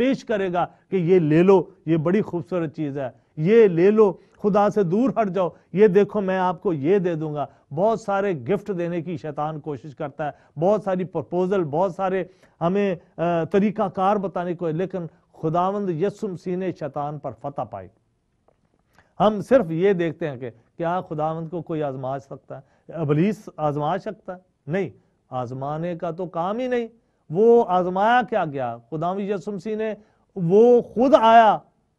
پیش کرے گا کہ یہ لے لو, یہ بڑی خوبصورت چیز ہے, یہ لے لو, خدا سے دور ہٹ جاؤ, یہ دیکھو میں آپ کو یہ دے دوں گا. بہت سارے گفٹ دینے کی شیطان کوشش کرتا ہے, بہت ساری پرپوزل, بہت سارے ہمیں طریقہ کار بتانے کو, لیکن خداوند یسوع مسیح نے شیطان پر فتح پائی. ہم صرف یہ دیکھتے ہیں کہ کیا خداوند کو کوئی آزما سکتا ہے؟ ابلیس آزما سکتا ہے؟ نہیں, آزمانے کا تو کام ہی نہیں. وہ آزمایا کیا گیا؟ خداوند یسوع مسیح نے, وہ خود آیا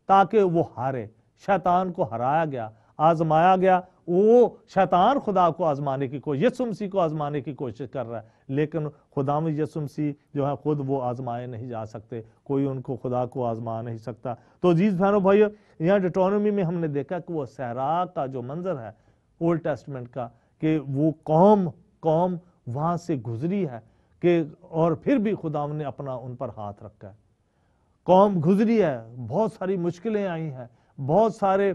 تاکہ وہ ہارے. شیطان کو ہرایا گیا, آزمایا گیا. وہ شیطان خدا کو آزمانے کی کوشش, یسوع مسیح کو آزمانے کی کوشش کر رہا ہے, لیکن خداوند یسوع مسیح جو ہے خود وہ آزمائے نہیں جا سکتے, کوئی ان کو خدا کو آزما نہیں سکتا. تو عزیز بہنوں بھائیو, یہاں ڈیٹرونومی میں ہم نے دیکھا کہ وہ صحرا کا جو منظر ہے اولڈ ٹیسٹمنٹ کا, کہ وہ قوم وہاں سے گزری ہے, کہ اور پھر بھی خداوند نے اپنا ان پر ہاتھ رکھا ہے. قوم گزری ہے, بہت ساری مشکلیں آئی ہیں, بہت سارے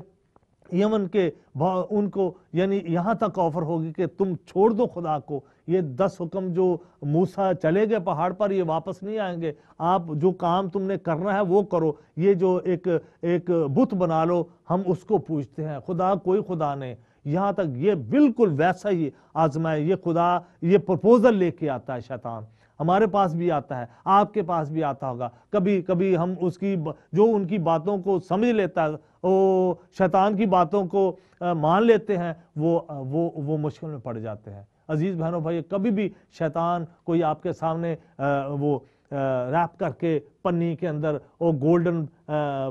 یمن کے ان کو یعنی یہاں تک آفر ہوگی کہ تم چھوڑ دو خدا کو, یہ 10 حکم جو موسیٰ چلے گئے پہاڑ پر یہ واپس نہیں آئیں گے, آپ جو کام تم نے کرنا ہے وہ کرو, یہ جو ایک بت بنا لو, ہم اس کو پوجتے ہیں, خدا کوئی خدا نہیں. یہاں تک یہ بالکل ویسا ہی آزمائے, یہ خدا یہ پرپوزل لے کے آتا ہے شیطان, ہمارے پاس بھی آتا ہے, آپ کے پاس بھی آتا ہوگا. کبھی کبھی ہم اس کی جو ان کی باتوں کو سمجھ لیتا ہے, وہ شیطان کی باتوں کو مان لیتے ہیں, وہ مشکل میں پڑ جاتے ہیں. عزیز بہنوں بھائی, کبھی بھی شیطان کوئی آپ کے سامنے وہ ریپ کر کے پنی کے اندر, وہ گولڈن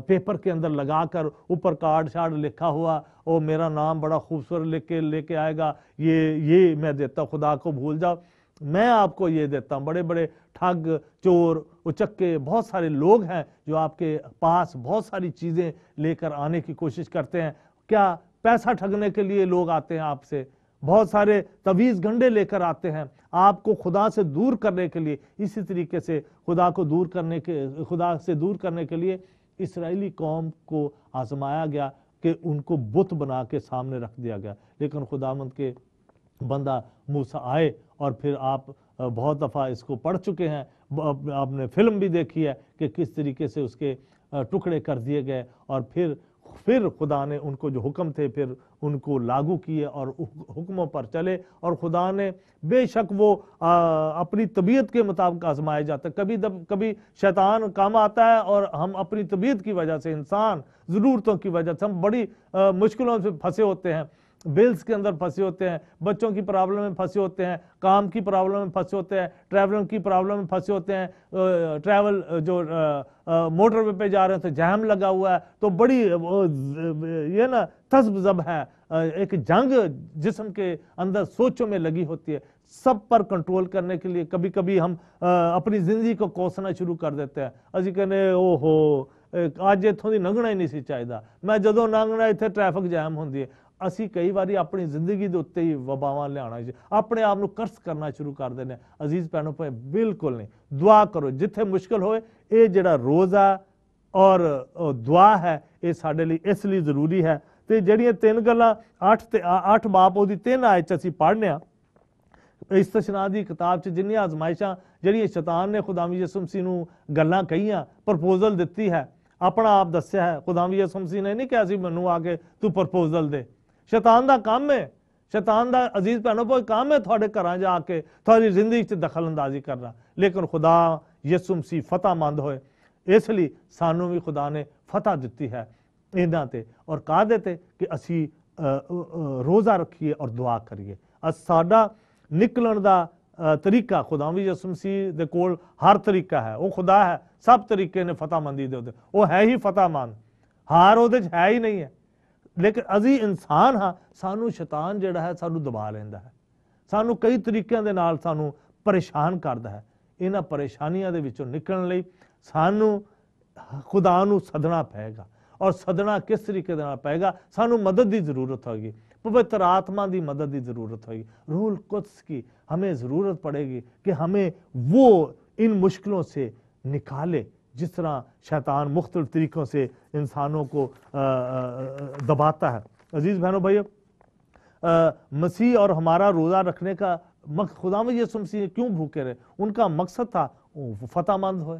پیپر کے اندر لگا کر اوپر کارڈ شارڈ لکھا ہوا, وہ میرا نام بڑا خوبصورت لے کے آئے گا, یہ میں دیتا ہوں, خدا کو بھول جاؤ, میں آپ کو یہ دیتا ہوں. بڑے بڑے ٹھگ, چور, اچکے, بہت سارے لوگ ہیں جو آپ کے پاس بہت ساری چیزیں لے کر آنے کی کوشش کرتے ہیں. کیا پیسہ ٹھگنے کے لیے لوگ آتے ہیں آپ سے, بہت سارے تویز گنڈے لے کر آتے ہیں آپ کو خدا سے دور کرنے کے لیے. اسی طریقے سے خدا سے دور کرنے کے لیے اسرائیلی قوم کو آزمایا گیا کہ ان کو بت بنا کے سامنے رکھ دیا گیا. لیکن خداوند کے بندہ موسیٰ آئے, اور پھر آپ بہت دفعہ اس کو پڑھ چکے ہیں, آپ نے فلم بھی دیکھی ہے کہ کس طریقے سے اس کے ٹکڑے کر دیے گئے, اور پھر خدا نے ان کو جو حکم تھے پھر ان کو لاگو کیے اور حکموں پر چلے. اور خدا نے بے شک وہ اپنی طبیعت کے مطابق آزمائے جاتا ہے. کبھی شیطان کام آتا ہے, اور ہم اپنی طبیعت کی وجہ سے, انسان ضرورتوں کی وجہ سے ہم بڑی مشکلوں سے پھنسے ہوتے ہیں, بلز کے اندر پھنسے ہوتے ہیں, بچوں کی پرابلم میں پھنسے ہوتے ہیں, کام کی پرابلم میں پھنسے ہوتے ہیں, ٹریولنگ کی پرابلم میں پھنسے ہوتے ہیں, ٹریول جو موٹر وے پہ جا رہے ہیں تو جام لگا ہوا ہے, تو بڑی یہ نا تذب ذب ہے, ایک جنگ جسم کے اندر سوچوں میں لگی ہوتی ہے. سب پر کنٹرول کرنے کے لیے کبھی کبھی ہم اپنی زندگی کو کوسنا شروع کر دیتے ہیں. اسی کہنے او ہو اج اتوں دی لنگنا ہی نہیں سی چاہیے, میں جدوں لنگنا اتنے ٹریفک جام ہوندی ہے. اسی کئی باری اپنی زندگی دے اتتے ہی وباواں لیانا, اپنے آپ نو کرس کرنا شروع کر دینے. عزیز بہنوں بھائی, بالکل نہیں. دعا کرو جتھے مشکل ہوئے. اے جڑا روزہ اور دعا ہے یہ ساڈے لیے اس لیے ضروری ہے. تے جڑیاں 3 گلاں 8 باب دی 3 آیت اسی پڑھنے ہاں استشنا دی کتاب چ, جنیاں آزمائشاں جڑیاں شیطان نے خداوند یسوع مسیح نو گلاں کہیاں, پرپوزل دتی ہے, اپنا آپ دسیا ہے. خداوند یسوع مسیح نے نہیں کہا سی مینوں آ کے تو پرپوزل دے. شیطان دا کام ہے, شیطان دا عزیز بہنوں بھائی کام ہے تھوڑے گھراں جا کے تھوڑی زندگی چ دخل اندازی کرنا. لیکن خدا یسوع مسیح فتح مند ہوئے, اس لیے سانوں بھی خدا نے فتح دتی ہے انہاں تے, اور کہا دیتے کہ اسی روزہ رکھیے اور دعا کریے. ساڈا نکلن دا طریقہ خداوند یسوع مسیح دے کول ہر طریقہ ہے, وہ خدا ہے, سب طریقے نے فتح مندی دے, وہ ہے ہی فتح مند, ہار وہ ہے ہی نہیں ہے. لیکن ازی انسان ہاں, سانو شیطان جڑا ہے سانو دبا لیندا ہے, سانو کئی طریقیاں دے نال سانو پریشان کردا ہے. انہاں پریشانیاں دے وچوں نکلن لئی سانو خدا نو سدنا پائے گا, اور سدنا کس طریقے دے نال پائے گا؟ سانو مدد دی ضرورت ہوگی, پوتر آتما دی مدد دی ضرورت ہوگی, روح القدس کی ہمیں ضرورت پڑے گی کہ ہمیں وہ ان مشکلوں سے نکالے. جس طرح شیطان مختلف طریقوں سے انسانوں کو دباتا ہے. عزیز بہنوں بھائیو, مسیح اور ہمارا روزہ رکھنے کا خداوند یسوع مسیح کیوں بھوکے رہے؟ ان کا مقصد تھا فتح مند ہوئے.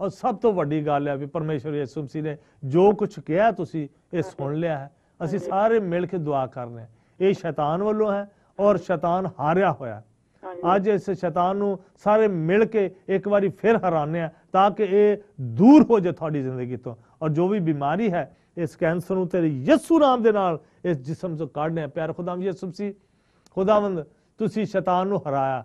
ਔਰ ਸਭ ਤੋਂ ਵੱਡੀ ਗੱਲ ਹੈ ਵੀ ਪਰਮੇਸ਼ਵਰ ਯਿਸੂ ਮਸੀਹ ਨੇ ਜੋ ਕੁਝ ਕਿਹਾ ਤੁਸੀਂ ਇਹ ਸੁਣ ਲਿਆ ਹੈ। ਅਸੀਂ ਸਾਰੇ ਮਿਲ ਕੇ ਦੁਆ ਕਰਨੇ, ਇਹ ਸ਼ੈਤਾਨ ਵੱਲੋਂ ਹੈ ਔਰ ਸ਼ੈਤਾਨ ਹਾਰਿਆ ਹੋਇਆ। ਅੱਜ ਇਸ ਸ਼ੈਤਾਨ ਨੂੰ ਸਾਰੇ ਮਿਲ ਕੇ ਇੱਕ ਵਾਰੀ ਫਿਰ ਹਰਾਉਂਦੇ ਆ ਤਾਂ ਕਿ ਇਹ ਦੂਰ ਹੋ ਜਾਏ ਤੁਹਾਡੀ ਜ਼ਿੰਦਗੀ ਤੋਂ, ਔਰ ਜੋ ਵੀ ਬਿਮਾਰੀ ਹੈ ਇਸ ਕੈਂਸਰ ਨੂੰ ਤੇਰੇ ਯਿਸੂ ਨਾਮ ਦੇ ਨਾਲ ਇਸ ਜਿਸਮ ਤੋਂ ਕੱਢਨੇ ਆ। ਪਿਆਰੇ ਖੁਦਾਵੰਦ ਯਿਸੂ ਮਸੀਹ, ਖੁਦਾਵੰਦ ਤੁਸੀਂ ਸ਼ੈਤਾਨ ਨੂੰ ਹਰਾਇਆ।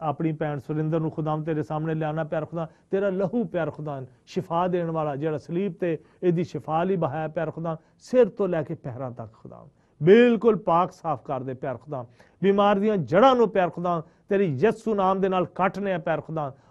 ਆਪਣੀ ਭੈਣ ਸੁਰਿੰਦਰ ਨੂੰ ਖੁਦਾਮ ਤੇਰੇ ਸਾਹਮਣੇ ਲਿਆਣਾ ਪਿਆਰ ਖੁਦਾ, ਤੇਰਾ ਲਹੂ ਪਿਆਰ ਖੁਦਾ ਸ਼ਿਫਾ ਦੇਣ ਵਾਲਾ, ਜਿਹੜਾ ਸਲੀਬ ਤੇ ਇਹਦੀ ਸ਼ਿਫਾ ਲਈ ਬਹਾਇਆ ਪਿਆਰ ਖੁਦਾ, ਸਿਰ ਤੋਂ ਲੈ ਕੇ ਪੈਰਾਂ ਤੱਕ ਖੁਦਾ ਬਿਲਕੁਲ ਪਾਕ ਸਾਫ਼ ਕਰ ਦੇ ਪਿਆਰ ਖੁਦਾ। ਬਿਮਾਰ ਦੀਆਂ ਜੜ੍ਹਾਂ ਨੂੰ ਪਿਆਰ ਖੁਦਾ ਤੇਰੀ ਯਿਸੂ ਨਾਮ ਦੇ ਨਾਲ ਕੱਟਨੇ ਆ ਪਿਆਰ ਖੁਦਾ,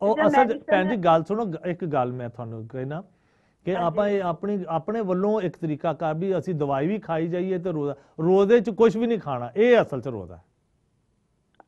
ਉਹ ਅਸਲ ਭੈਣ ਜੀ ਗੱਲ ਸੁਣੋ, ਇੱਕ ਗੱਲ ਮੈਂ ਤੁਹਾਨੂੰ ਕਹਿਣਾ ਕਿ ਆਪਾਂ ਇਹ ਆਪਣੇ ਵੱਲੋਂ ਇੱਕ ਤਰੀਕਾ ਕਰ ਵੀ ਅਸੀਂ ਦਵਾਈ ਵੀ ਖਾਈ ਜਾਈਏ ਤੇ ਰੋਜ਼ੇ ਚ ਕੁਝ ਵੀ ਨਹੀਂ ਖਾਣਾ, ਇਹ ਅਸਲ ਚ ਰੋਜ਼ਾ ਹੈ।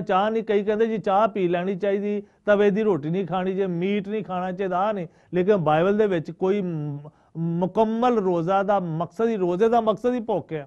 ਚਾਹ ਨਹੀਂ, ਕਈ ਕਹਿੰਦੇ ਜੀ ਚਾਹ ਪੀ ਲੈਣੀ ਚਾਹੀਦੀ, ਤਵੇ ਦੀ ਰੋਟੀ ਨਹੀਂ ਖਾਣੀ, ਜੇ ਮੀਟ ਨਹੀਂ ਖਾਣਾ ਚਾਹੀਦਾ, ਆ ਨਹੀਂ, ਲੇਕਿਨ ਬਾਈਬਲ ਦੇ ਵਿੱਚ ਕੋਈ ਮੁਕੰਮਲ ਰੋਜ਼ਾ ਦਾ ਮਕਸਦ ਹੀ, ਰੋਜ਼ੇ ਦਾ ਮਕਸਦ ਹੀ ਭੁੱਖ ਹੈ।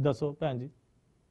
ਦੱਸੋ ਭੈਣ ਜੀ।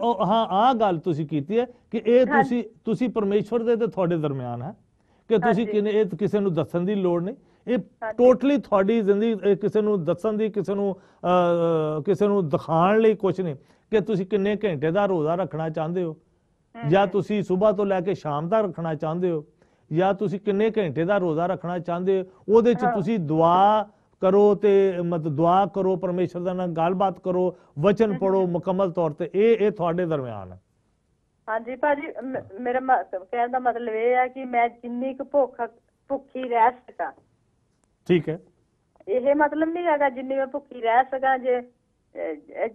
ਉਹ ਹਾਂ ਆ ਗੱਲ ਤੁਸੀਂ ਕੀਤੀ ਹੈ ਕਿ ਇਹ ਤੁਸੀਂ ਪਰਮੇਸ਼ਵਰ ਦੇ ਤੇ ਤੁਹਾਡੇ ਦਰਮਿਆਨ ਹੈ ਕਿ ਤੁਸੀਂ ਕਿੰਨੇ, ਇਹ ਕਿਸੇ ਨੂੰ ਦੱਸਣ ਦੀ ਲੋੜ ਨਹੀਂ, ਇਹ ਟੋਟਲੀ ਤੁਹਾਡੀ ਜ਼ਿੰਦਗੀ, ਕਿਸੇ ਨੂੰ ਦੱਸਣ ਦੀ, ਕਿਸੇ ਨੂੰ ਦਿਖਾਉਣ ਲਈ ਕੁਝ ਨਹੀਂ ਕਿ ਤੁਸੀਂ ਕਿੰਨੇ ਘੰਟੇ ਦਾ ਰੋਜ਼ਾ ਰੱਖਣਾ ਚਾਹੁੰਦੇ ਹੋ, ਜਾਂ ਤੁਸੀਂ ਸਵੇਰ ਤੋਂ ਲੈ ਕੇ ਸ਼ਾਮ ਤੱਕ ਰੱਖਣਾ ਚਾਹੁੰਦੇ ਹੋ, ਜਾਂ ਤੁਸੀਂ ਕਿੰਨੇ ਘੰਟੇ ਦਾ ਰੋਜ਼ਾ ਰੱਖਣਾ ਚਾਹੁੰਦੇ ਹੋ। ਉਹਦੇ ਚ ਤੁਸੀਂ ਦੁਆ ਕਰੋ ਤੇ ਮਤਲਬ ਦੁਆ ਕਰੋ, ਪਰਮੇਸ਼ਰ ਦੇ ਨਾਲ ਗੱਲਬਾਤ ਕਰੋ, ਵਚਨ ਪੜੋ ਮੁਕੰਮਲ ਤੌਰ ਤੇ, ਇਹ ਤੁਹਾਡੇ ਦਰਮਿਆਨ ਹੈ। ਹਾਂਜੀ ਭਾਜੀ, ਮੇਰਾ ਕਹਿਣ ਦਾ ਮਤਲਬ ਇਹ ਹੈ ਕਿ ਮੈਂ ਜਿੰਨੀ ਕੁ ਭੁੱਖੀ ਰਹਿ ਸਕਾਂ। ਠੀਕ ਹੈ, ਇਹ ਮਤਲਬ ਨਹੀਂ ਹੈਗਾ ਜਿੰਨੀ ਮੈਂ ਭੁੱਖੀ ਰਹਿ ਸਕਾਂ, ਜੇ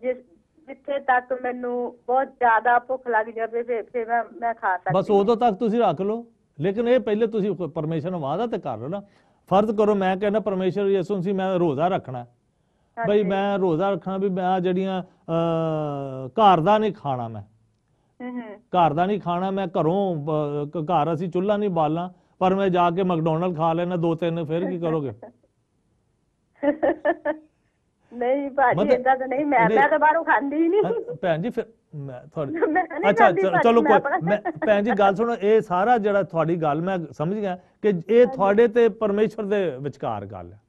ਜਿੱਥੇ ਤੱਕ ਮੈਨੂੰ ਬਹੁਤ ਜ਼ਿਆਦਾ ਭੁੱਖ ਲੱਗ ਜਾਵੇ ਫਿਰ ਮੈਂ ਖਾ ਸਕਦੀ। ਬਸ ਉਦੋਂ ਤੱਕ ਤੁਸੀਂ ਰੱਖ ਲਓ, ਲੇਕਿਨ ਇਹ ਪਹਿਲੇ ਤੁਸੀਂ ਪਰਮੇਸ਼ਰ ਨੂੰ ਵਾਅਦਾ ਤੇ ਕਰ ਲਓ ਨਾ। ਫਰਜ਼ ਕਰੋ ਮੈਂ ਕਹਿੰਦਾ ਪਰਮੇਸ਼ਰ ਯਿਸੂ ਮਸੀਹ ਮੈਂ ਰੋਜ਼ਾ ਰੱਖਣਾ, ਬਈ ਮੈਂ ਰੋਜ਼ਾ ਰੱਖਣਾ ਵੀ ਮੈਂ ਜਿਹੜੀਆਂ ਘਰ ਦਾ ਨਹੀਂ ਖਾਣਾ, ਮੈਂ ਘਰ ਦਾ ਨਹੀਂ ਖਾਣਾ, ਮੈਂ ਘਰੋਂ ਘਰ ਅਸੀਂ ਚੁੱਲ੍ਹਾ ਨਹੀਂ ਬਾਲਣਾ, ਪਰ ਮੈਂ ਜਾ ਕੇ ਮੈਕਡੋਨਲਡ ਖਾ ਲੈਣਾ 2-3, ਫਿਰ ਕੀ ਕਰੋਗੇ? ਨਹੀਂ ਭਾਜੀ, ਇਦਾਂ ਤਾਂ ਨਹੀਂ, ਮੈਂ ਤਾਂ ਬਾਹਰੋਂ ਖਾਂਦੀ ਹੀ ਨਹੀਂ ਭੈਣ ਜੀ। ਫਿਰ ਮੈਂ ਤੁਹਾਡੀ ਮੈਂ ਨਹੀਂ ਅੱਛਾ ਜਾਂਦੀ ਭਾਜੀ, ਚਲੋ ਮੈਂ ਕੋਈ ਆਪਣਾ- ਮੈਂ ਭੈਣ ਜੀ ਗੱਲ ਸੁਣੋ, ਇਹ ਸਾਰਾ ਜਿਹੜਾ ਤੁਹਾਡੀ ਗੱਲ ਮੈਂ ਸਮਝ ਗਿਆ ਕਿ ਇਹ ਤੁਹਾਡੇ ਤੇ ਪਰਮੇਸ਼ਵਰ ਦੇ ਵਿਚਕਾਰ ਗੱਲ ਹੈ।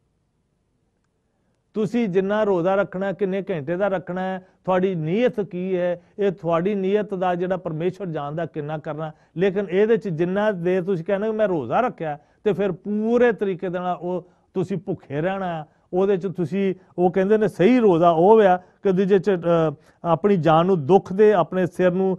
ਤੁਸੀਂ ਜਿੰਨਾ ਰੋਜ਼ਾ ਰੱਖਣਾ, ਕਿੰਨੇ ਘੰਟੇ ਦਾ ਰੱਖਣਾ ਹੈ, ਤੁਹਾਡੀ ਨੀਅਤ ਕੀ ਹੈ, ਇਹ ਤੁਹਾਡੀ ਨੀਅਤ ਦਾ ਜਿਹੜਾ ਪਰਮੇਸ਼ਵਰ ਜਾਣਦਾ ਕਿੰਨਾ ਕਰਨਾ। ਲੇਕਿਨ ਇਹਦੇ ਚ ਜਿੰਨਾ ਦੇਰ ਤੁਸੀਂ ਕਹਿੰਦੇ ਮੈਂ ਰੋਜ਼ਾ ਰੱਖਿਆ ਤੇ ਫਿਰ ਪੂਰੇ ਤਰੀਕੇ ਦੇ ਨਾਲ ਉਹ ਤੁਸੀਂ ਭੁੱਖੇ ਰਹਿਣਾ, ਉਹਦੇ ਚ ਤੁਸੀਂ ਉਹ ਕਹਿੰਦੇ ਨੇ ਸਹੀ ਰੋਜ਼ਾ ਉਹ ਹੋਇਆ ਕਿ ਜਿਹਦੇ ਚ ਆਪਣੀ ਜਾਨ ਨੂੰ ਦੁੱਖ ਦੇ, ਆਪਣੇ ਸਿਰ ਨੂੰ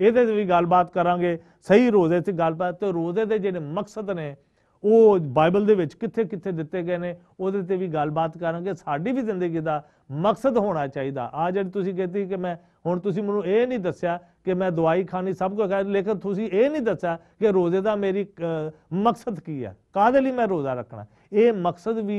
ਇਹਦੇ ਤੇ ਵੀ ਗੱਲਬਾਤ ਕਰਾਂਗੇ। ਸਹੀ ਰੋਜ਼ੇ 'ਚ ਗੱਲਬਾਤ ਤੇ ਰੋਜ਼ੇ ਦੇ ਜਿਹੜੇ ਮਕਸਦ ਨੇ ਉਹ ਬਾਈਬਲ ਦੇ ਵਿੱਚ ਕਿੱਥੇ ਕਿੱਥੇ ਦਿੱਤੇ ਗਏ ਨੇ ਉਹਦੇ ਤੇ ਵੀ ਗੱਲਬਾਤ ਕਰਾਂਗੇ। ਸਾਡੀ ਵੀ ਜ਼ਿੰਦਗੀ ਦਾ ਮਕਸਦ ਹੋਣਾ ਚਾਹੀਦਾ। ਆ ਜਿਹੜੀ ਤੁਸੀਂ ਕਹਿੰਦੇ ਕਿ ਮੈਂ ਹੁਣ ਤੁਸੀਂ ਮੈਨੂੰ ਇਹ ਨਹੀਂ ਦੱਸਿਆ ਕਿ ਮੈਂ ਦਵਾਈ ਖਾਣੀ ਸਭ ਕੁਝ ਖਾਣੀ, ਲੇਕਿਨ ਤੁਸੀਂ ਇਹ ਨਹੀਂ ਦੱਸਿਆ ਕਿ ਰੋਜ਼ੇ ਦਾ ਮੇਰੀ ਮਕਸਦ ਕੀ ਹੈ, ਕਾਹਦੇ ਲਈ ਮੈਂ ਰੋਜ਼ਾ ਰੱਖਣਾ। ਇਹ ਮਕਸਦ ਵੀ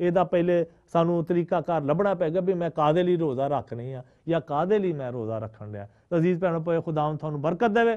ਇਹਦਾ ਪਹਿਲੇ ਸਾਨੂੰ ਤਰੀਕਾਕਾਰ ਲੱਭਣਾ ਪੈਗਾ ਵੀ ਮੈਂ ਕਾਹਦੇ ਲਈ ਰੋਜ਼ਾ ਰੱਖਣੀ ਆ ਜਾਂ ਕਾਹਦੇ ਲਈ ਮੈਂ ਰੋਜ਼ਾ ਰੱਖਣ ਲਿਆ। ਅਜ਼ੀਜ਼ ਭੈਣੋ, ਖੁਦਾਵੰਦ ਤੁਹਾਨੂੰ ਬਰਕਤ ਦੇਵੇ।